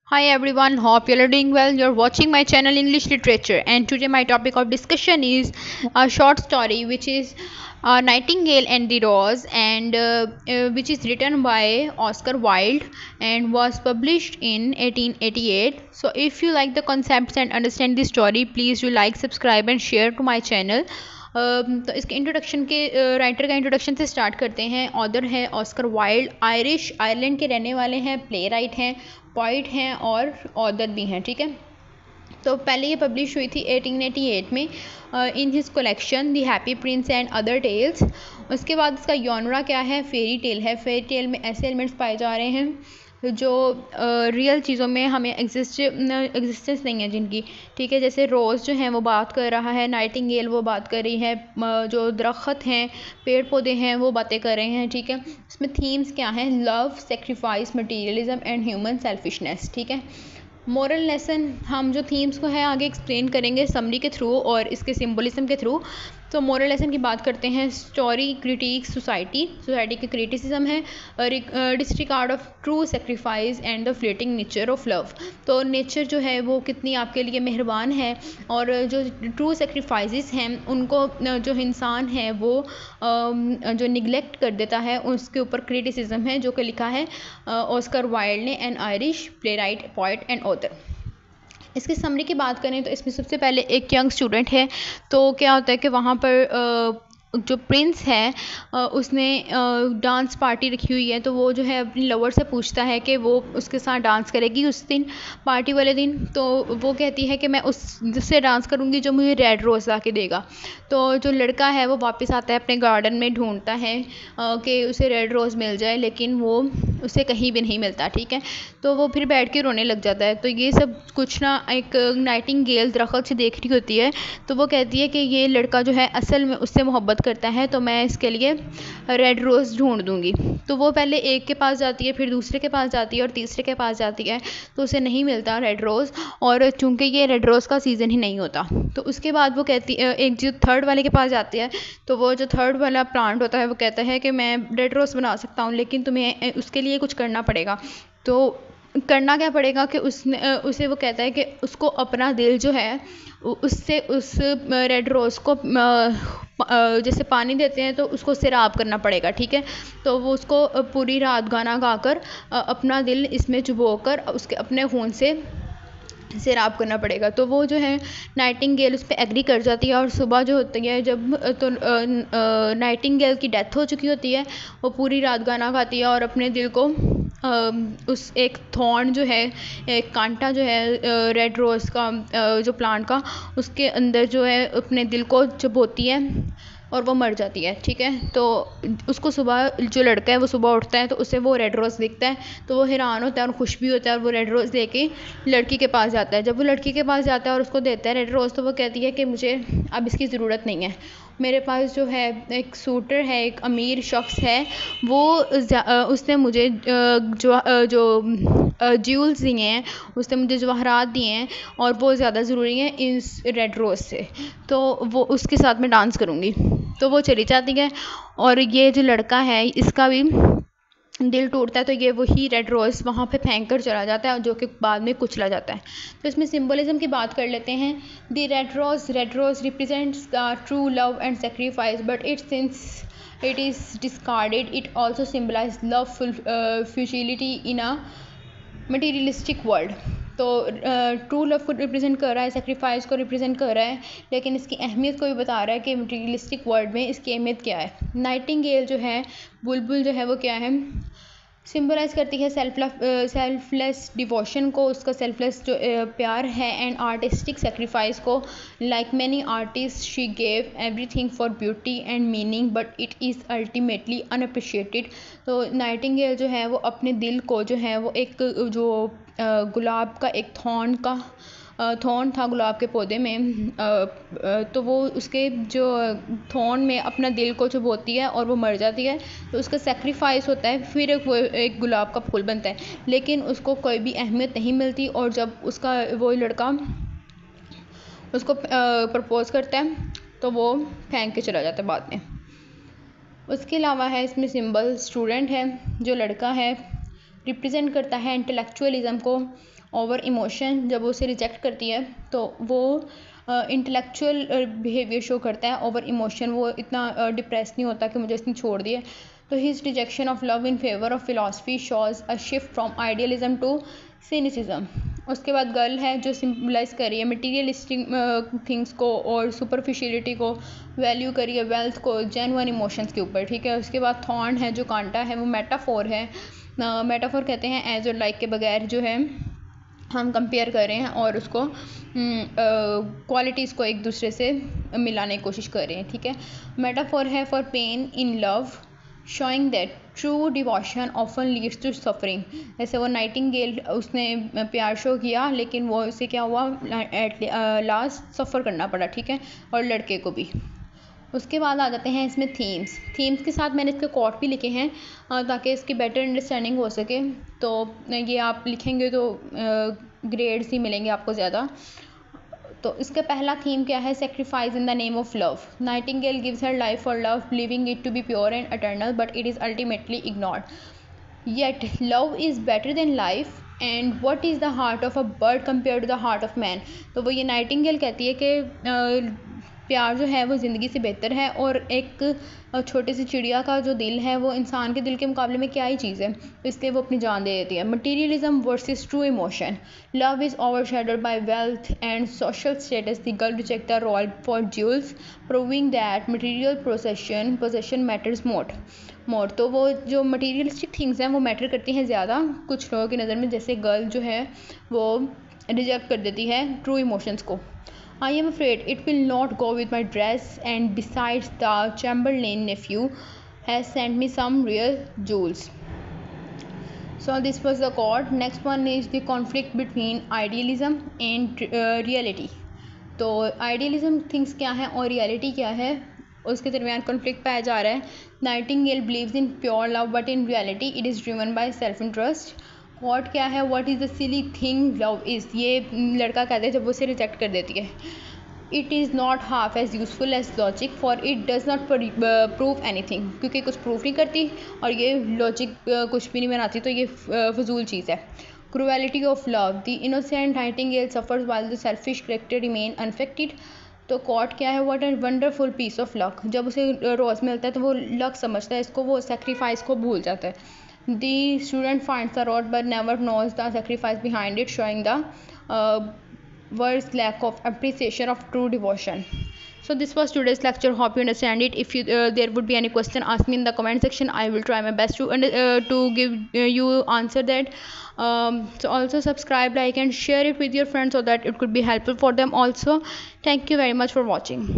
Hi everyone, hope you're doing well. You're watching my channel English Literature, and today my topic of discussion is a short story which is Nightingale and the Rose, and which is written by Oscar Wilde and was published in 1888. So if you like the concepts and understand the story, please do like, subscribe and share to my channel. तो इसके introduction के writer का introduction से start करते हैं। Author है Oscar Wilde, Irish Ireland के रहने वाले हैं, प्ले राइट हैं, पोइट हैं और ऑथर भी हैं। ठीक है, तो पहले ये पब्लिश हुई थी 1888 में in his collection the happy prince and other tales. उसके बाद इसका जॉनरा क्या है? फेरी टेल है। फेरी टेल में ऐसे एलिमेंट्स पाए जा रहे हैं जो रियल चीज़ों में हमें एग्जिस्टेंस नहीं है जिनकी। ठीक है, जैसे रोज़ जो है वो बात कर रहा है, नाइटिंगेल वो बात कर रही है, जो दरख्त हैं, पेड़ पौधे हैं वो बातें कर रहे हैं। ठीक है, इसमें थीम्स क्या हैं? Love, sacrifice, materialism and human selfishness. ठीक है, मोरल लेसन हम जो थीम्स को है आगे एक्सप्लेन करेंगे समरी के थ्रू और इसके सिम्बोलिज्म के थ्रू। तो मोरल लेसन की बात करते हैं। स्टोरी क्रिटिक सोसाइटी की क्रिटिसिज्म है। Disregard of true sacrifice and the fleeting nature of love. तो नेचर जो है वो कितनी आपके लिए मेहरबान है, और जो ट्रू सेक्रीफाइसेस हैं उनको जो इंसान है वो जो निगलेक्ट कर देता है, उसके ऊपर क्रिटिसिज्म है जो कि लिखा है ऑस्कर वाइल्ड ने, N Irish play right, poet and author. इसकी समरी की बात करें तो इसमें सबसे पहले एक यंग स्टूडेंट है। तो क्या होता है कि वहाँ पर जो प्रिंस है उसने डांस पार्टी रखी हुई है, तो वो जो है अपनी लवर से पूछता है कि वो उसके साथ डांस करेगी उस दिन, पार्टी वाले दिन। तो वो कहती है कि मैं उससे डांस करूँगी जो मुझे रेड रोज़ ला के देगा। तो जो लड़का है वो वापस आता है अपने गार्डन में, ढूंढता है कि उसे रेड रोज़ मिल जाए, लेकिन वो उसे कहीं भी नहीं मिलता। ठीक है, तो वो फिर बैठ के रोने लग जाता है। तो ये सब कुछ ना एक नाइटिंगेल दरख्त से देख रही होती है, तो वो कहती है कि ये लड़का जो है असल में उससे मोहब्बत करता है, तो मैं इसके लिए रेड रोज़ ढूंढ दूँगी। तो वो पहले एक के पास जाती है, फिर दूसरे के पास जाती है और तीसरे के पास जाती है, तो उसे नहीं मिलता रेड रोज़, और चूँकि ये रेड रोज़ का सीज़न ही नहीं होता। तो उसके बाद वो कहती एक जो थर्ड वाले के पास जाती है, तो वो जो थर्ड वाला प्लांट होता है वो कहता है कि मैं रेड रोज़ बना सकता हूँ, लेकिन तुम्हें उसके लिए कुछ करना पड़ेगा। तो करना क्या पड़ेगा कि उसे वो कहता है कि उसको अपना दिल जो है उससे उस रेड रोज़ को जैसे पानी देते हैं तो उसको सैराब करना पड़ेगा। ठीक है, तो वो उसको पूरी रात गाना गाकर अपना दिल इसमें चुबोकर उसके अपने खून से सैराब करना पड़ेगा। तो वो जो है नाइटिंगेल उस पर एग्री कर जाती है, और सुबह जो होती है जब तो नाइटिंगेल की डेथ हो चुकी होती है, वो पूरी रात गाना गाती है और अपने दिल को उस एक थॉर्न जो है, एक कांटा जो है रेड रोज़ का जो प्लांट का, उसके अंदर जो है अपने दिल को चुभोती है और वो मर जाती है। ठीक है, तो उसको सुबह जो लड़का है वो सुबह उठता है तो उसे वो रेड रोज़ दिखता है, तो वो हैरान होता है और खुश भी होता है, और वो रेड रोज़ लेके लड़की के पास जाता है। जब वो लड़की के पास जाता है और उसको देता है रेड रोज़, तो वो कहती है कि मुझे अब इसकी ज़रूरत नहीं है, मेरे पास जो है एक सूटर है, एक अमीर शख्स है, वो उसने मुझे जो ज्यूल्स दिए हैं, उसने मुझे जवाहरात दिए हैं, और वो ज़्यादा ज़रूरी हैं इस रेड रोज़ से, तो वो उसके साथ में डांस करूँगी। तो वो चली जाती है, और ये जो लड़का है इसका भी दिल टूटता है, तो ये वही रेड रोज़ वहाँ पे फेंक कर चला जाता है, जो कि बाद में कुचला जाता है। तो इसमें सिंबलिज्म की बात कर लेते हैं। The red rose represents the true love and sacrifice, but it since it is discarded, it also symbolizes love, futility in a materialistic world. तो ट्रू लव को रिप्रेजेंट कर रहा है, सेक्रीफाइस को रिप्रेजेंट कर रहा है, लेकिन इसकी अहमियत को भी बता रहा है कि मटीरियलिस्टिक वर्ल्ड में इसकी अहमियत क्या है। नाइटिंगेल जो है, बुलबुल जो है, वो क्या है? सिम्बलाइज करती है सेल्फलेस डिवोशन को, उसका सेल्फलेस जो प्यार है, एंड आर्टिस्टिक सेक्रीफाइस को। Like many artist she gave everything for beauty and meaning, but it is ultimately unappreciated. तो नाइटिंगेल जो है वो अपने दिल को जो है वो एक जो गुलाब का एक थॉर्न था गुलाब के पौधे में, तो वो उसके जो थॉर्न में अपना दिल को चुभोती है और वो मर जाती है, तो उसका सेक्रीफाइस होता है, फिर वो एक गुलाब का फूल बनता है, लेकिन उसको कोई भी अहमियत नहीं मिलती। और जब उसका वो लड़का उसको प्रपोज करता है तो वो फेंक के चला जाता है बाद में। उसके अलावा है इसमें सिंबल स्टूडेंट है, जो लड़का है रिप्रेजेंट करता है इंटेलेक्चुअलिज्म को, ओवर इमोशन, जब वो उसे रिजेक्ट करती है तो वो इंटेलेक्चुअल बिहेवियर शो करता है। ओवर इमोशन, वो इतना डिप्रेस नहीं होता कि मुझे इसने छोड़ दिया। तो his rejection of love in favour of philosophy shows a shift from idealism to cynicism. उसके बाद गर्ल है जो सिंबलाइज कर रही है मटीरियलिस्टिक थिंग्स को और सुपरफिशियलिटी को, वैल्यू करिए वेल्थ को जेन्युइन इमोशंस के ऊपर, ठीक है। उसके बाद थॉर्न है जो कांटा है, वो मेटाफोर है। मेटाफोर कहते हैं एज और लाइक के बगैर जो है हम कंपेयर कर रहे हैं और उसको क्वालिटीज़ को एक दूसरे से मिलाने की कोशिश कर रहे हैं, ठीक है। मेटाफोर है for pain in love, showing that true devotion often leads to suffering. जैसे वो नाइटिंगेल, उसने प्यार शो किया लेकिन वो उसे क्या हुआ, एट लास्ट सफ़र करना पड़ा, ठीक है, और लड़के को भी। उसके बाद आ जाते हैं इसमें थीम्स के साथ मैंने इसके कोट भी लिखे हैं ताकि इसकी बेटर अंडरस्टैंडिंग हो सके। तो ये आप लिखेंगे तो ग्रेड्स ही मिलेंगे आपको ज़्यादा। तो इसका पहला थीम क्या है, sacrifice in the name of love. Nightingale gives her life for love, believing it to be pure and eternal, but it is ultimately ignored. Yet love is better than life and what is the heart of a bird compare to the heart of man. तो वो ये Nightingale कहती है कि प्यार जो है वो ज़िंदगी से बेहतर है और एक छोटी सी चिड़िया का जो दिल है वो इंसान के दिल के मुकाबले में क्या ही चीज़ है, तो इसलिए वो अपनी जान दे देती है। Materialism versus true emotion, love is overshadowed by wealth and social status, the girl reject the royal for jewels, proving that material possession matters more. तो वो जो मटीरियलिस्टिक थिंग्स हैं वो मैटर करती हैं ज़्यादा कुछ लोगों की नज़र में, जैसे गर्ल जो है वो रिजेक्ट कर देती है ट्रू इमोशंस को। I am afraid it will not go with my dress, and besides the Chamberlain nephew has sent me some real jewels. So this was the quote. Next one is the conflict between idealism and reality. तो idealism things क्या है और reality क्या है, उसके दरमियान conflict पाया जा रहा है। Nightingale believes in pure love but in reality it is driven by self interest. What क्या है, what is the silly thing love is, ये लड़का कहते हैं जब वो उसे रिजेक्ट कर देती है। It is not half as useful as logic for it does not prove anything, क्योंकि कुछ प्रूफ नहीं करती और ये लॉजिक कुछ भी नहीं बनाती, तो ये फजूल चीज़ है। Cruelty of love, the innocent nightingale suffers while the selfish character remain unaffected. तो कॉट क्या है, what a wonderful piece of luck, जब उसे रोज़ मिलता है तो वो लक समझता है इसको, वो सेक्रीफाइस को भूल जाता है। The student finds the road but never knows the sacrifice behind it, showing the world's lack of appreciation of true devotion. So this was today's lecture. Hope you understand it. If you there would be any question, ask me in the comment section. I will try my best to give you answer that. So also subscribe, like and share it with your friends so that it could be helpful for them also. Thank you very much for watching.